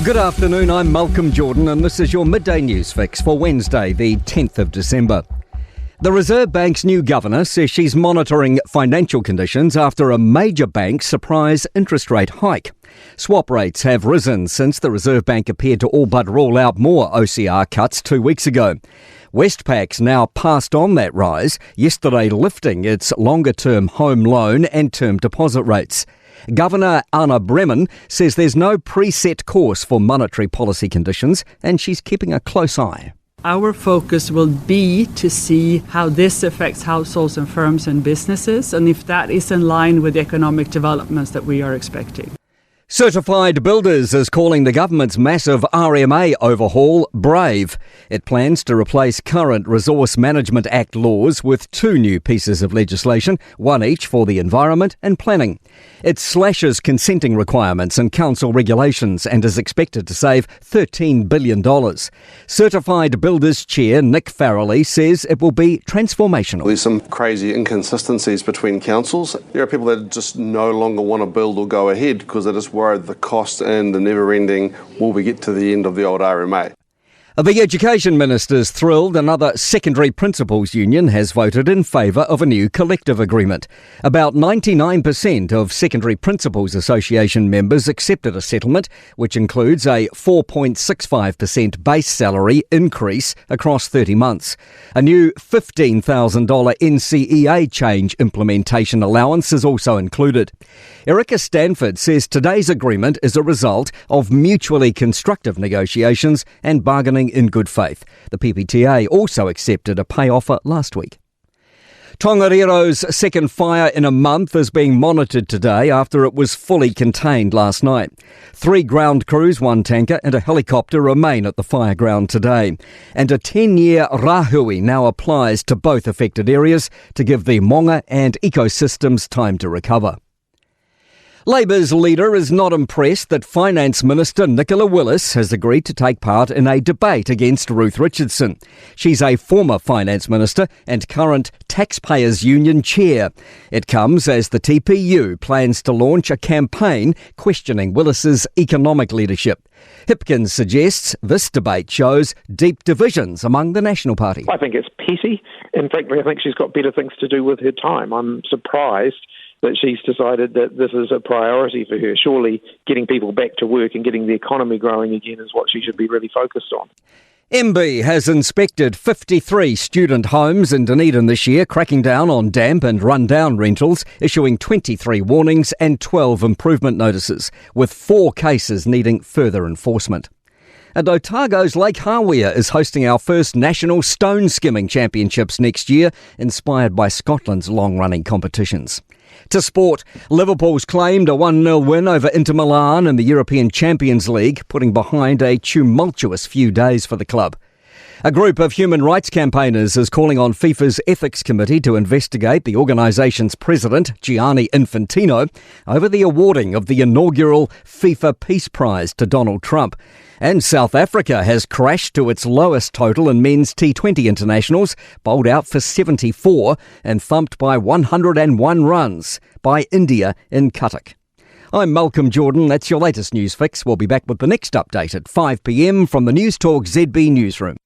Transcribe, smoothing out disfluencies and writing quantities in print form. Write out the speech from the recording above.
Good afternoon, I'm Malcolm Jordan and this is your Midday News Fix for Wednesday, the 10th of December. The Reserve Bank's new governor says she's monitoring financial conditions after a major bank surprise interest rate hike. Swap rates have risen since the Reserve Bank appeared to all but roll out more OCR cuts 2 weeks ago. Westpac's now passed on that rise, yesterday lifting its longer-term home loan and term deposit rates. Governor Anna Bremen says there's no preset course for monetary policy conditions and she's keeping a close eye. Our focus will be to see how this affects households and firms and businesses and if that is in line with the economic developments that we are expecting. Certified Builders is calling the government's massive RMA overhaul brave. It plans to replace current Resource Management Act laws with 2 new pieces of legislation, one each for the environment and planning. It slashes consenting requirements and council regulations and is expected to save $13 billion. Certified Builders Chair Nick Farrelly says it will be transformational. There's some crazy inconsistencies between councils. There are people that just no longer want to build or go ahead because they're just worried the cost and the never-ending will we get to the end of the old RMA. The Education Minister's thrilled another secondary principals union has voted in favour of a new collective agreement. About 99% of Secondary Principals Association members accepted a settlement, which includes a 4.65% base salary increase across 30 months. A new $15,000 NCEA change implementation allowance is also included. Erica Stanford says today's agreement is a result of mutually constructive negotiations and bargaining in good faith. The PPTA also accepted a pay offer last week. Tongarero's second fire in a month is being monitored today after it was fully contained last night. 3 ground crews, 1 tanker and a helicopter remain at the fire ground today. And a 10-year rahui now applies to both affected areas to give the monga and ecosystems time to recover. Labour's leader is not impressed that Finance Minister Nicola Willis has agreed to take part in a debate against Ruth Richardson. She's a former Finance Minister and current Taxpayers Union chair. It comes as the TPU plans to launch a campaign questioning Willis's economic leadership. Hipkins suggests this debate shows deep divisions among the National Party. I think it's petty, and frankly I think she's got better things to do with her time. I'm surprised that she's decided that this is a priority for her. Surely getting people back to work and getting the economy growing again is what she should be really focused on. MB has inspected 53 student homes in Dunedin this year, cracking down on damp and run-down rentals, issuing 23 warnings and 12 improvement notices, with 4 cases needing further enforcement. And Otago's Lake Hawea is hosting our first National Stone Skimming Championships next year, inspired by Scotland's long-running competitions. To sport, Liverpool's claimed a 1-0 win over Inter Milan in the European Champions League, putting behind a tumultuous few days for the club. A group of human rights campaigners is calling on FIFA's Ethics Committee to investigate the organisation's president, Gianni Infantino, over the awarding of the inaugural FIFA Peace Prize to Donald Trump. And South Africa has crashed to its lowest total in men's T20 internationals, bowled out for 74 and thumped by 101 runs by India in Cuttack. I'm Malcolm Jordan. That's your latest news fix. We'll be back with the next update at 5 p.m. from the Newstalk ZB newsroom.